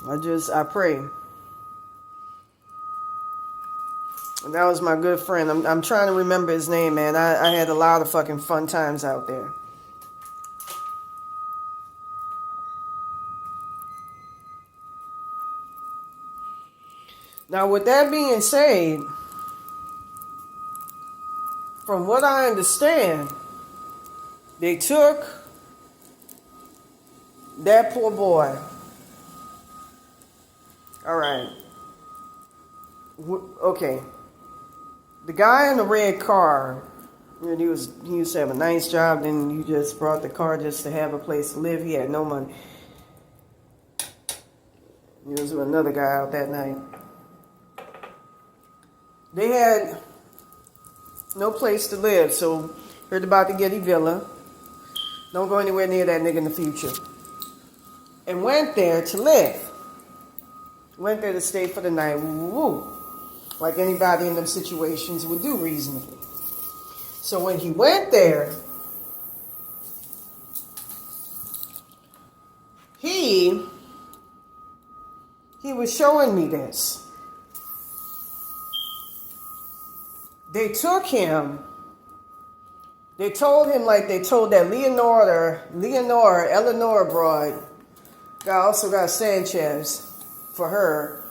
I pray. And that was my good friend. I'm trying to remember his name, man. I had a lot of fucking fun times out there. Now, with that being said, from what I understand, they took that poor boy. All right. Okay. The guy in the red car, he used to have a nice job, then you just brought the car just to have a place to live. He had no money. He was with another guy out that night. They had no place to live, so heard about the Getty Villa. Don't go anywhere near that nigga in the future. And went there to live. Went there to stay for the night. Woo-woo. Like anybody in them situations would do reasonably. So when he went there, he was showing me this. They took him, they told him like they told that Eleanor broad, also got Sanchez for her,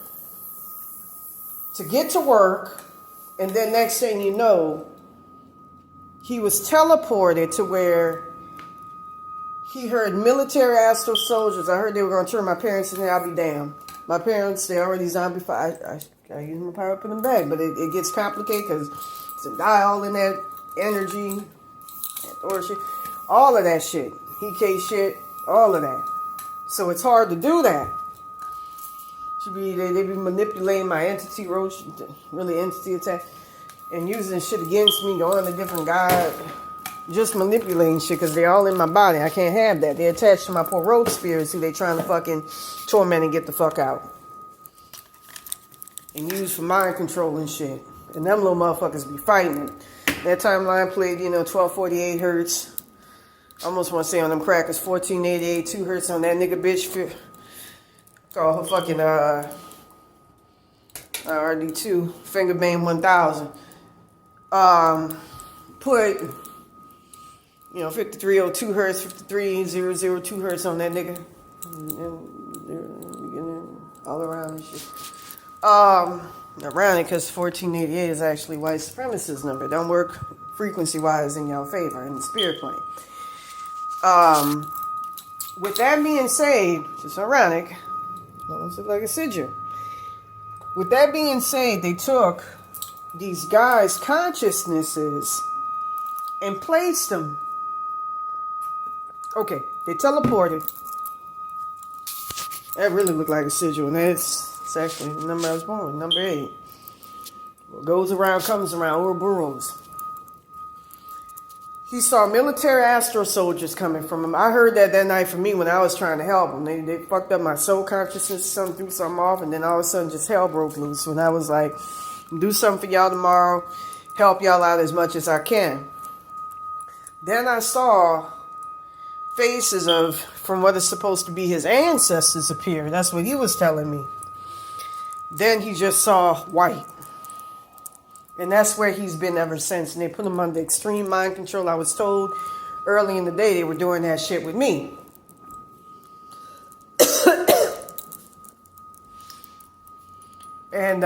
to get to work, and then next thing you know, he was teleported to where he heard military astral soldiers. I heard they were going to turn my parents in there. I'll be damned. My parents, they already zombified. I use my power up in the bag, but it gets complicated because it's a die all in that energy, or shit, all of that shit, EK shit, all of that. So it's hard to do that. They be manipulating my entity roach, really entity attack, and using shit against me, going to different guys, just manipulating shit because they're all in my body. I can't have that. They're attached to my poor road spirits who they trying to fucking torment and get the fuck out. And use for mind control and shit. And them little motherfuckers be fighting it. That timeline played, 1248 hertz. I almost want to say on them crackers, 1488, 2 hertz on that nigga bitch. Call her fucking RD2, Fingerbang 1000. Put, 5302 hertz, 53002 hertz on that nigga. And all around and shit. Around it, because 1488 is actually white supremacist number. Don't work frequency-wise in your favor in the spirit plane. With that being said, just ironic, it's like a sigil. With that being said, they took these guys' consciousnesses and placed them. Okay, they teleported. That really looked like a sigil, and it's actually the number I was born with, number 8. What goes around comes around, Ouroboros. He saw military astro soldiers coming from him. I heard that night from me when I was trying to help him. They fucked up my soul consciousness, something threw something off, and then all of a sudden just hell broke loose when I was like, do something for y'all tomorrow, help y'all out as much as I can. Then I saw faces from what is supposed to be his ancestors appear. That's what he was telling me. Then he just saw white. And that's where he's been ever since. And they put him under extreme mind control. I was told early in the day they were doing that shit with me. And,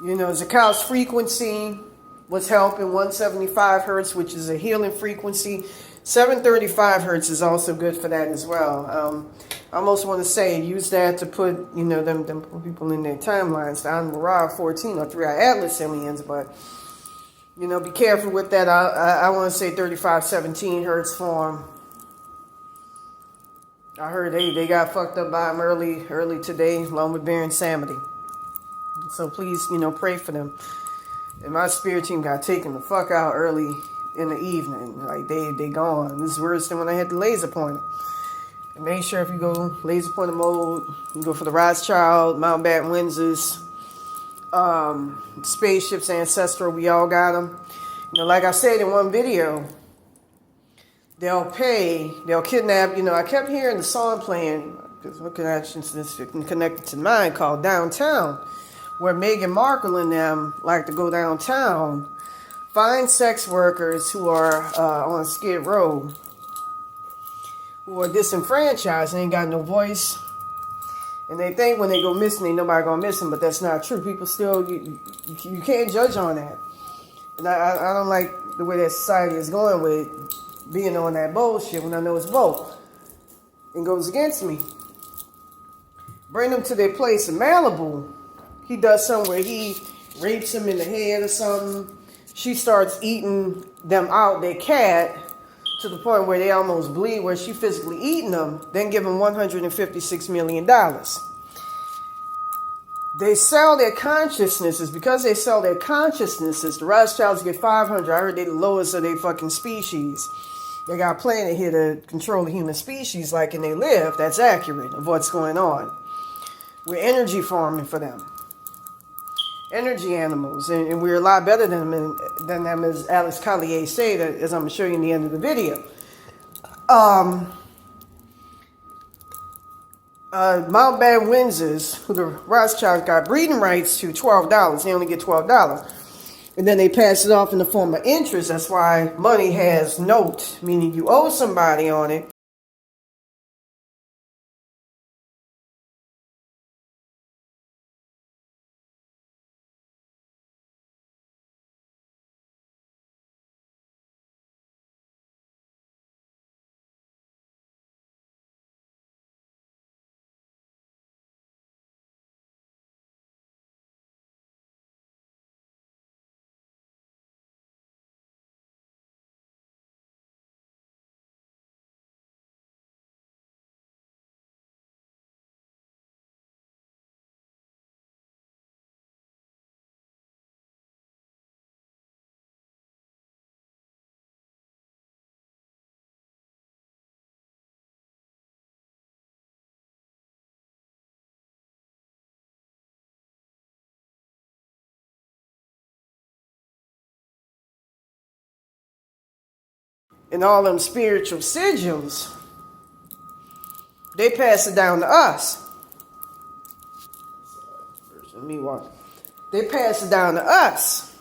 Zakow's frequency was helping 175 hertz, which is a healing frequency. 735 hertz is also good for that as well. I almost want to say use that to put, them people in their timelines. The Anwar 14 or 3-eye Atlas aliens, but, be careful with that. I want to say 3517 hertz for them. I heard they got fucked up by them early today, along with Baron Samedi. So please, pray for them. And my spirit team got taken the fuck out early in the evening. Like, they gone. This is worse than when I had the laser pointer. And make sure if you go laser pointer mode, you go for the Rothschild, Mountbatten Windsors, spaceships, Ancestral, we all got them. Like I said in one video, they'll kidnap, I kept hearing the song playing. because her consciousness is connected to mine, called downtown, where Meghan Markle and them like to go downtown, find sex workers who are on Skid Row, who are disenfranchised and ain't got no voice. And they think when they go missing, ain't nobody gonna miss them, but that's not true. People still, you can't judge on that. And I don't like the way that society is going with being on that bullshit when I know it's woke and goes against me. Bring them to their place in Malibu. He does something where he rapes them in the head or something. She starts eating them out, their cat, to the point where they almost bleed, where she physically eating them, then give them $156 million. They sell their consciousnesses. Because they sell their consciousnesses, the Rothschilds get 500. I heard they're the lowest of their fucking species. They got a planet here to control the human species like and they live. That's accurate of what's going on. We're energy farming for them. Energy animals. And we're a lot better than them, as Alex Collier said, as I'm going to show you in the end of the video. Mountbatten Windsors, who the Rothschilds got breeding rights to, $12. They only get $12. And then they pass it off in the form of interest. That's why money has note, meaning you owe somebody on it. And all them spiritual sigils, they pass it down to us. They pass it down to us.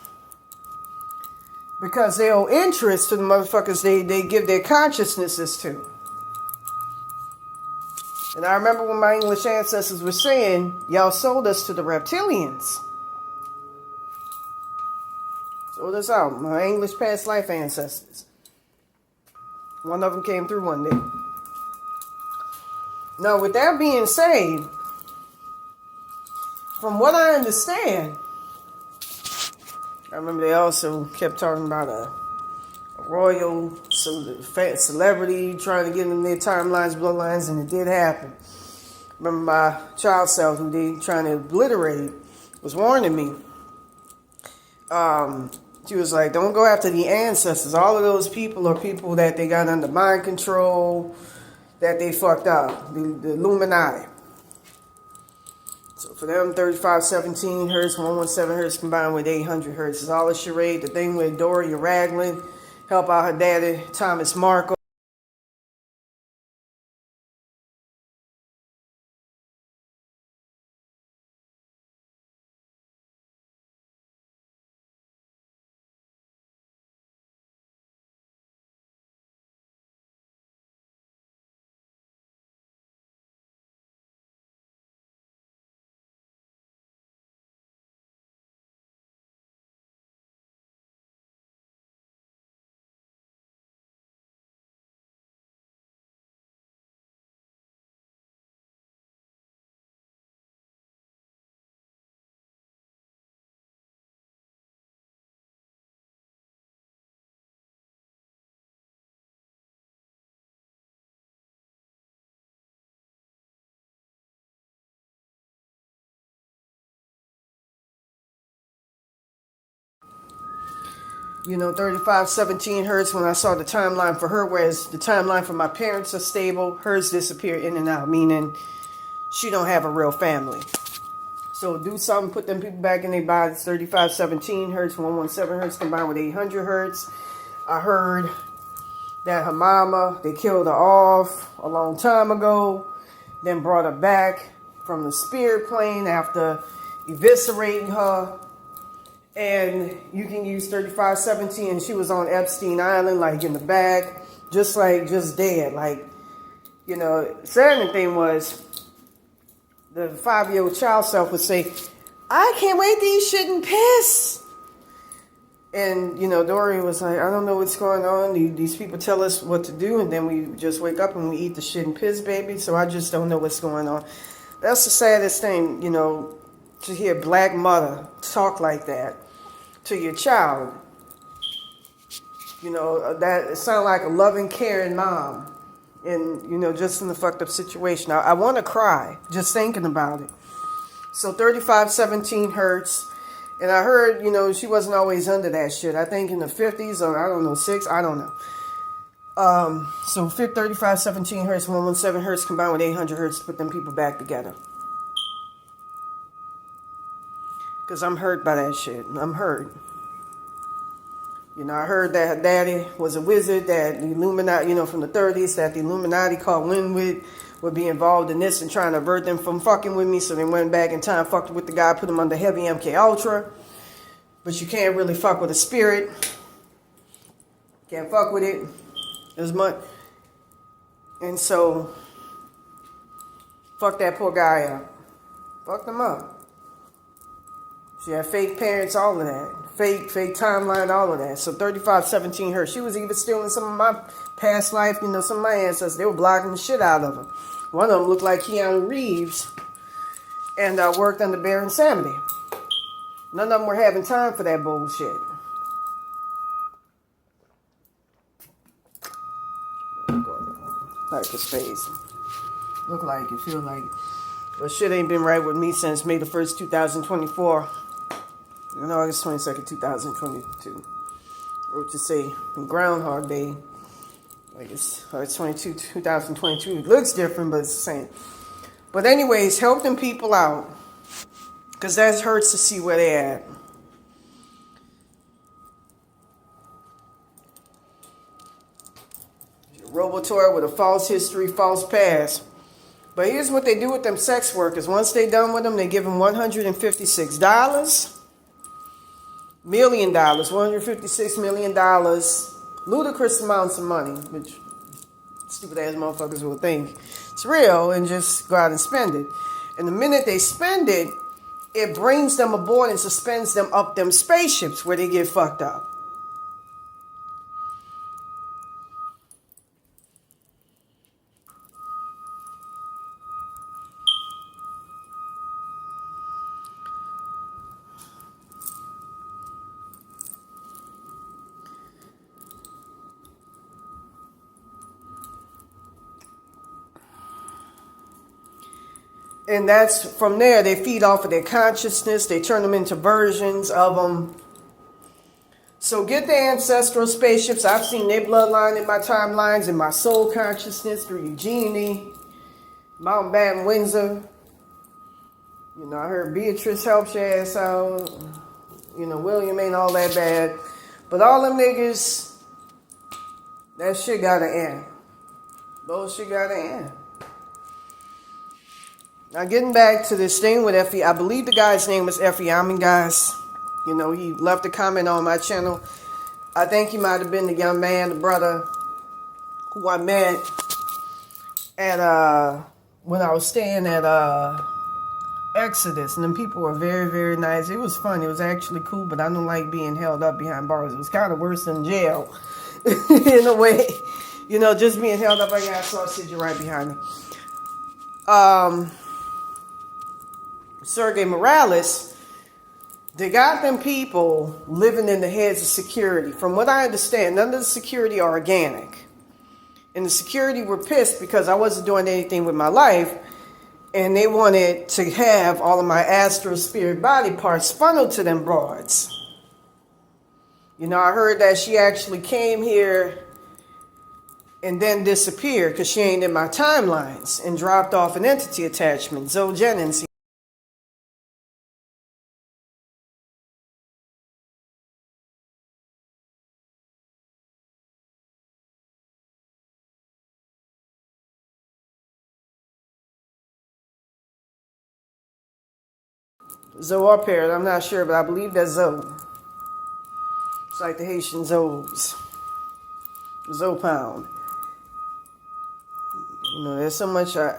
Because they owe interest to the motherfuckers they give their consciousnesses to. And I remember when my English ancestors were saying, y'all sold us to the reptilians. Sold us out. My English past life ancestors. One of them came through one day. Now, with that being said, from what I understand, I remember they also kept talking about a royal celebrity trying to get in their timelines, bloodlines, and it did happen. Remember my child self, who they trying to obliterate, was warning me. She was like, don't go after the ancestors. All of those people are people that they got under mind control, that they fucked up. The illuminati. So for them, 3517 hertz, 117 hertz combined with 800 hertz is all a charade. The thing with Doria Ragland, help out her daddy, Thomas Markle. You know, 3517 hertz, when I saw the timeline for her, whereas the timeline for my parents are stable, hers disappear in and out, meaning she don't have a real family. So do something, put them people back in their bodies. 3517 hertz, 117 hertz combined with 800 hertz. I heard that her mama, they killed her off a long time ago. then brought her back from the spirit plane after eviscerating her. And you can use 3517, and she was on Epstein Island, like in the bag, just dead. Like, you know, saddening thing was the 5-year-old child self would say, I can't wait to eat shit and piss. And, you know, Doria was like, I don't know what's going on. These people tell us what to do, and then we just wake up and we eat the shit and piss, baby. So I just don't know what's going on. That's the saddest thing, you know, to hear a black mother talk like that to your child. You know, that it sounds like a loving, caring mom. And, you know, just in the fucked up situation. I want to cry just thinking about it. So 3517 hertz. And I heard, you know, she wasn't always under that shit. I think in the 50s or I don't know, 6, I don't know. So 3517 hertz, 117 hertz combined with 800 hertz to put them people back together. Because I'm hurt by that shit. I'm hurt. You know, I heard that her daddy was a wizard, that the Illuminati, you know, from the 30s, that the Illuminati called Winwood would be involved in this and trying to avert them from fucking with me. So they went back in time, fucked with the guy, put him under heavy MK Ultra. But you can't really fuck with a spirit. Can't fuck with it as much. And so, fuck that poor guy up. Fucked him up. She had fake parents, all of that. Fake timeline, all of that. So 3517 hertz. She was even stealing some of my past life, you know, some of my ancestors. They were blocking the shit out of her. One of them looked like Keanu Reeves and worked under Baron Samedi. None of them were having time for that bullshit. Like his face. Look like it, feel like it. But shit ain't been right with me since May the 1st, 2024. On August 22nd, 2022. Or to say, Groundhog Day. Like it's 22, 2022. It looks different, but it's the same. But anyways, help them people out. Because that hurts to see where they're at. Robotour with a false history, false past. But here's what they do with them sex workers. Once they're done with them, they give them $156 million, $156 million, ludicrous amounts of money, which stupid ass motherfuckers will think it's real and just go out and spend it. And the minute they spend it, it brings them aboard and suspends them up them spaceships where they get fucked up. And that's from there, they feed off of their consciousness. They turn them into versions of them. So get their ancestral spaceships. I've seen their bloodline in my timelines, in my soul consciousness through Eugenie, Mountbatten Windsor. You know, I heard Beatrice helps your ass out. You know, William ain't all that bad. But all them niggas, that shit gotta end. Bullshit gotta end. Now, getting back to this thing with Effie, I believe the guy's name was Omunguz. You know, he left a comment on my channel. I think he might have been the young man, the brother, who I met at, when I was staying at, Exodus. And them people were very, very nice. It was fun. It was actually cool, but I don't like being held up behind bars. It was kind of worse than jail, in a way. You know, just being held up, I got a sausage right behind me. Sergey Morales, they got them people living in the heads of security. From what I understand, none of the security are organic. And the security were pissed because I wasn't doing anything with my life. And they wanted to have all of my astral spirit body parts funneled to them broads. You know, I heard that she actually came here and then disappeared because she ain't in my timelines and dropped off an entity attachment. Zoe Jennings Zoe or Parrot, I'm not sure, but I believe that's Zoe. It's like the Haitian Zoes. Zoe Pound. You know, there's so much, play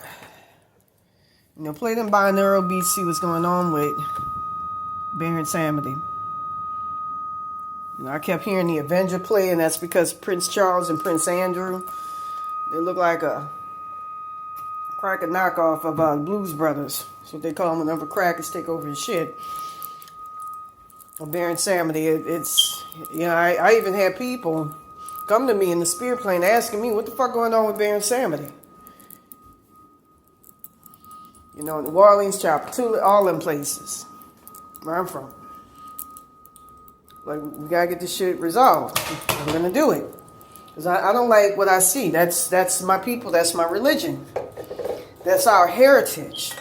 them binaural beats, see what's going on with Baron Samedi. I kept hearing the Avenger play, and that's because Prince Charles and Prince Andrew, they look like a cracker knockoff of Blues Brothers. That's what they call them whenever crackers take over his shit. Or Baron Samedi, it's, I even had people come to me in the spirit plane asking me, what the fuck going on with Baron Samedi? New Orleans, Chapel, all them places where I'm from. Like, we gotta get this shit resolved. We're gonna do it. Because I don't like what I see. That's my people, that's my religion. That's our heritage.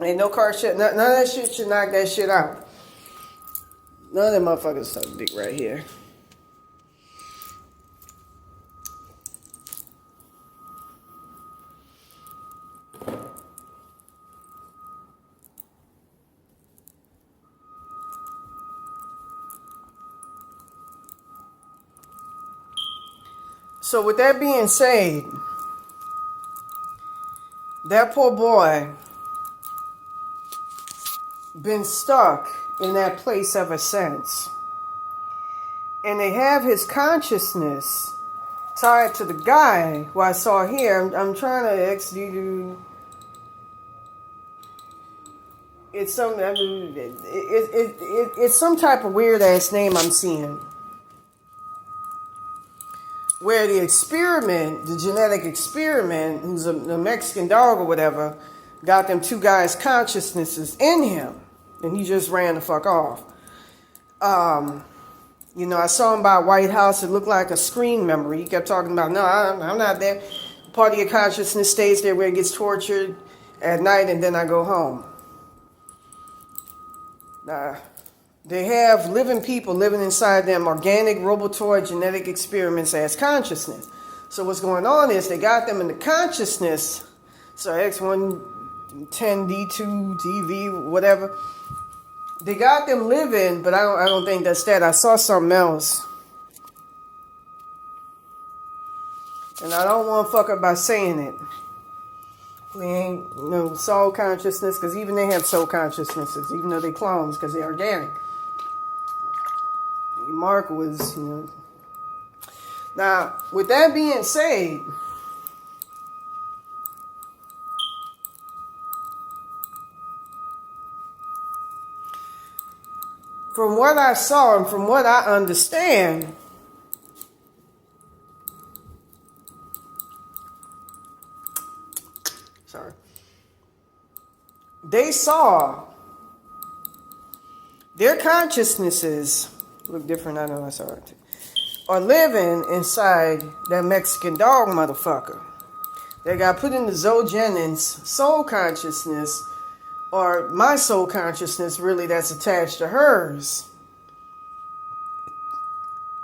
Ain't no car shit. None of that shit should knock that shit out. None of them motherfuckers suck dick right here. So with that being said, that poor boy been stuck in that place ever since. And they have his consciousness tied to the guy who I saw here. I'm trying to execute. It's some. It's some type of weird ass name I'm seeing. Where the experiment, the genetic experiment, who's a Mexican dog or whatever, got them two guys' consciousnesses in him, and he just ran the fuck off. I saw him by White House. It looked like a screen memory. He kept talking about, no, I'm not there. Part of your consciousness stays there where it gets tortured at night, and then I go home. They have living people living inside them, organic robotoid genetic experiments as consciousness. So what's going on is they got them in the consciousness, so X1, 10, D2, DV, whatever. They got them living, but I don't think that's that. I saw something else. And I don't want to fuck up by saying it. We ain't soul consciousness, because even they have soul consciousnesses, even though they clones, because they're organic. Markle was, Now, with that being said, from what I saw and from what I understand, they saw their consciousnesses look different. I know I saw it too. Are living inside that Mexican dog motherfucker. They got put into Zoe Jennings Soul Consciousness, or my soul consciousness, really, that's attached to hers.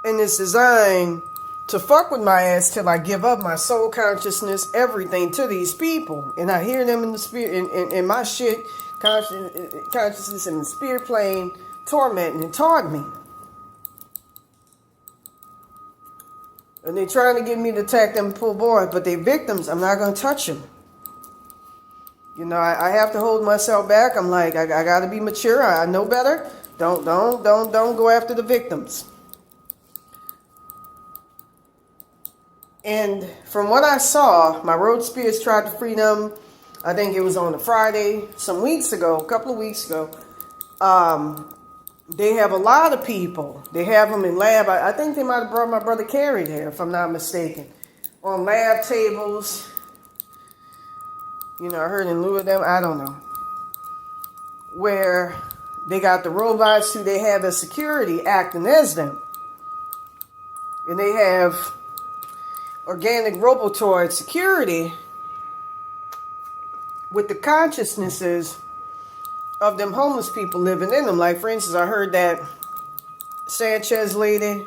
And it's designed to fuck with my ass till I give up my soul consciousness, everything to these people. And I hear them in the spirit, in my shit, consciousness in the spirit plane, tormenting and taunt me. And they're trying to get me to attack them poor boy, but they victims. I'm not going to touch them. I have to hold myself back. I'm like, I got to be mature. I know better. Don't go after the victims. And from what I saw, my road spirits tried to free them. I think it was on a Friday, a couple of weeks ago. They have a lot of people. They have them in lab. I think they might have brought my brother Carrie there, if I'm not mistaken. On lab tables. I heard in lieu of them, I don't know. Where they got the robots who they have as security acting as them. And they have organic robotoid security with the consciousnesses of them homeless people living in them. Like, for instance, I heard that Sanchez lady,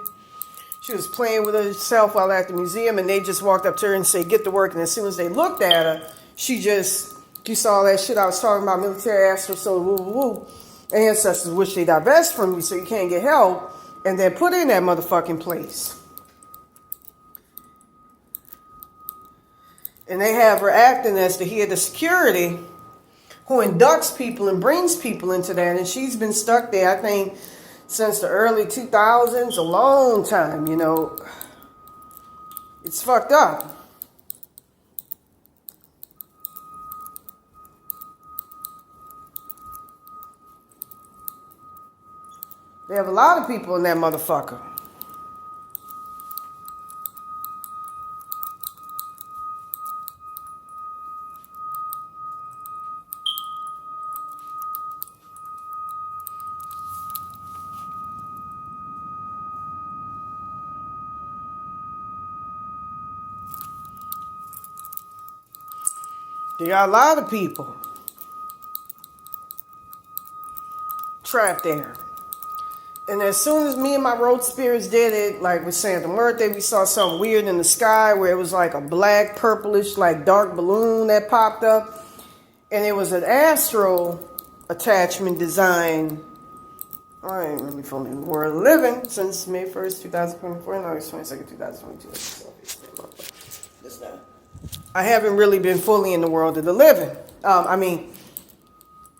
she was playing with herself while at the museum, and they just walked up to her and said, get to work. And as soon as they looked at her, she saw that shit I was talking about, military astro, so woo, woo, woo. ancestors wish they divest from you so you can't get help, and then put in that motherfucking place. And they have her acting as the head of security who inducts people and brings people into that. And she's been stuck there, I think, since the early 2000s, a long time, you know. It's fucked up. They have a lot of people in that motherfucker. They got a lot of people trapped there. And as soon as me and my road spirits did it, like with Santa Muerte, we saw something weird in the sky where it was like a black, purplish, like dark balloon that popped up. And it was an astral attachment design. I ain't really fully in the world of living since May 1st, 2024, and August 22nd, 2022. I haven't really been fully in the world of the living.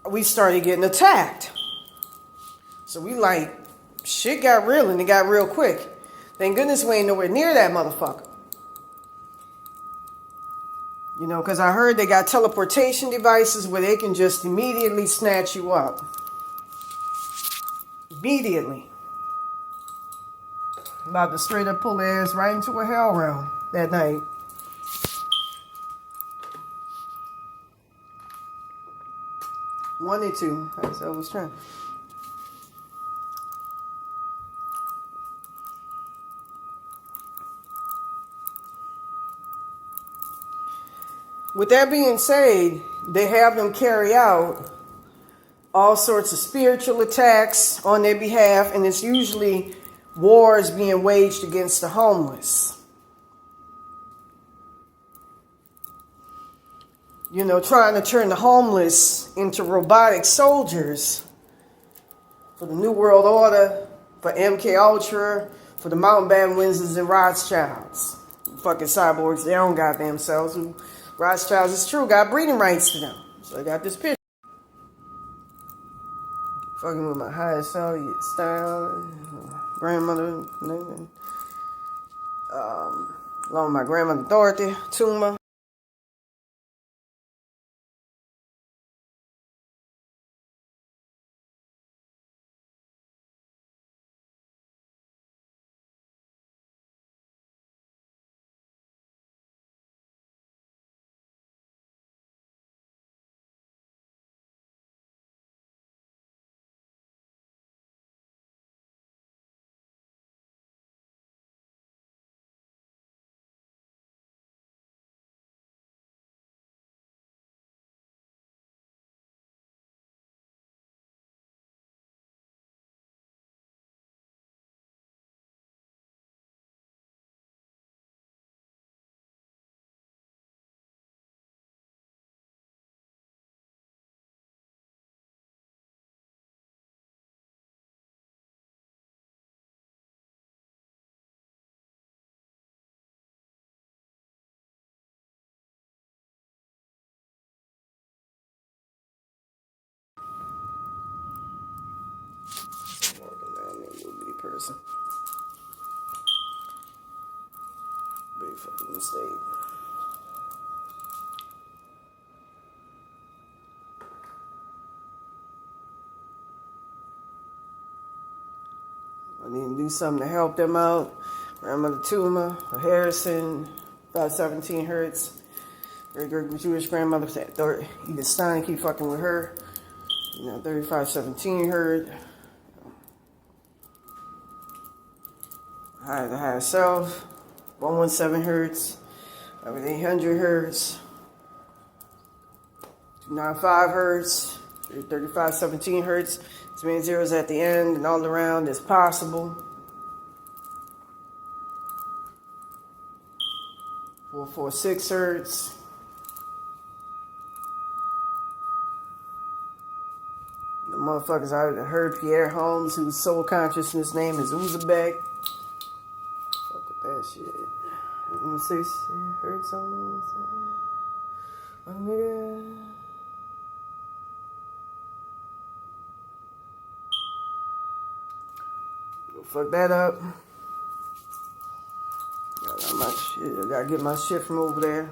We started getting attacked. So we like, shit got real, and it got real quick. Thank goodness we ain't nowhere near that motherfucker. You know, because I heard they got teleportation devices where they can just immediately snatch you up. Immediately. About to straight up pull their ass right into a hell realm that night. Wanted to. I was trying. With that being said, they have them carry out all sorts of spiritual attacks on their behalf, and it's usually wars being waged against the homeless. You know, trying to turn the homeless into robotic soldiers for the New World Order, for MK Ultra, for the Mountbatten Windsors and Rothschilds. Fucking cyborgs, they don't goddamn selves. Rothschilds, it's true, got breeding rights to them. So I got this picture. Fucking with my highest style, grandmother, along with my grandmother Doria Ragland. Person. Big fucking mistake. I need to do something to help them out. Grandmother Tuma, Harrison, about 17 hertz. Very good Jewish grandmother, Edith Stein, keep fucking with her. You know, 3517 hertz. The higher self, 117 hertz, 800 hertz, 295 hertz, 3517 hertz. As many zeros at the end and all around as possible. 446 hertz. The motherfuckers, I heard Pierre Holmes, whose soul consciousness name is Uzbek. Fuck with that shit. I'm gonna say, heard something. Oh, nigga. Fuck that up. I gotta get my shit from over there.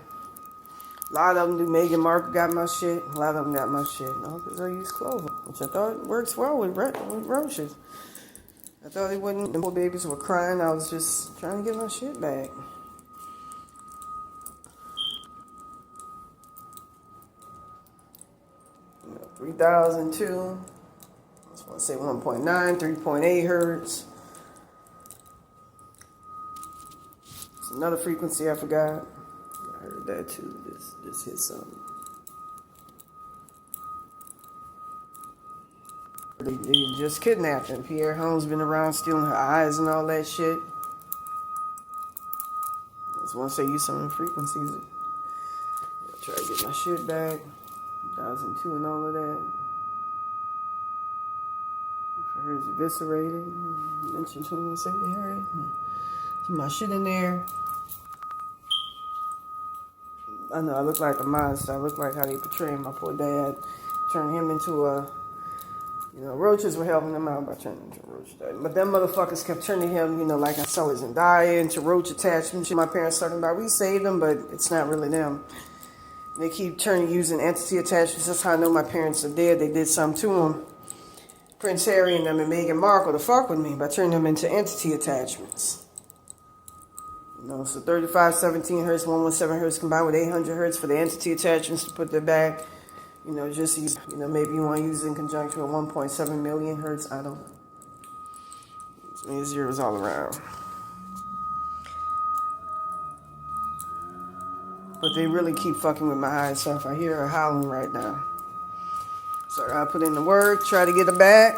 A lot of them do. Meghan Markle got my shit. A lot of them got my shit. No, because I use clover, which I thought works well with roaches. I thought it wouldn't. The poor babies were crying. I was just trying to get my shit back. You know, 3002. I just want to say 1.9, 3.8 hertz. It's another frequency I forgot. I heard that too. Just hit something. They just kidnapped him. Pierre Holmes been around stealing her eyes and all that shit. I just want to say use some of the frequencies. I'll try to get my shit back. 2002 and all of that. For her is eviscerated. Mentioned to him and said, hey, some my shit in there. I know I look like a monster. I look like how they portray my poor dad. Turn him into a, roaches were helping him out by turning him into a roach. But them motherfuckers kept turning him, like I saw his Zendaya, into roach attachments. My parents talking about, we saved them, but it's not really them. They keep using entity attachments. That's how I know my parents are dead. They did something to them. Prince Harry and them and Meghan Markle to fuck with me by turning them into entity attachments. So 3517 hertz, 117 hertz combined with 800 hertz for the entity attachments to put them back. Just use, maybe you want to use it in conjunction with 1.7 million hertz. I don't know. It's many zeros all around. But they really keep fucking with my high self. I hear her howling right now. So I put in the work, try to get her back.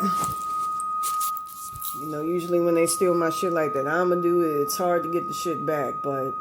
Usually when they steal my shit like that, I'm gonna do it. It's hard to get the shit back, but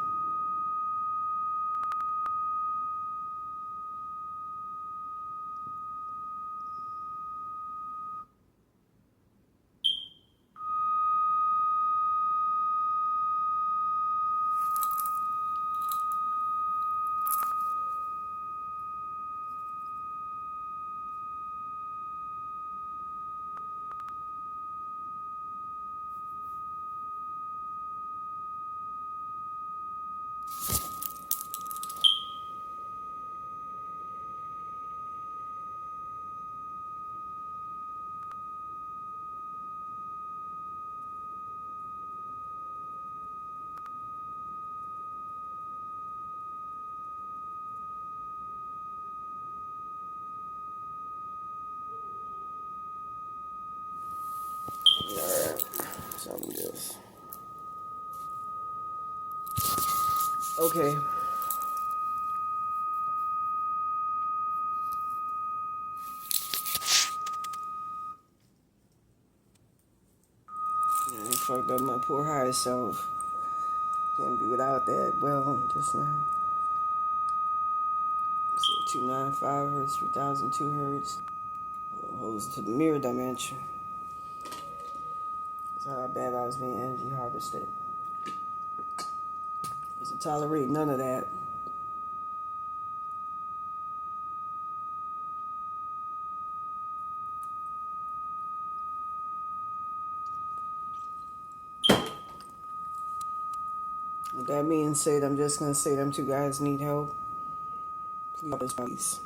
alright. Something just okay. Yeah, they fucked up my poor high self. Can't be without that. Well, just now. 295 hertz, 3002 hertz. Holds to the mirror dimension. That's how bad I was being energy harvested. Doesn't tolerate none of that. With that being said, I'm just going to say them two guys need help. Please.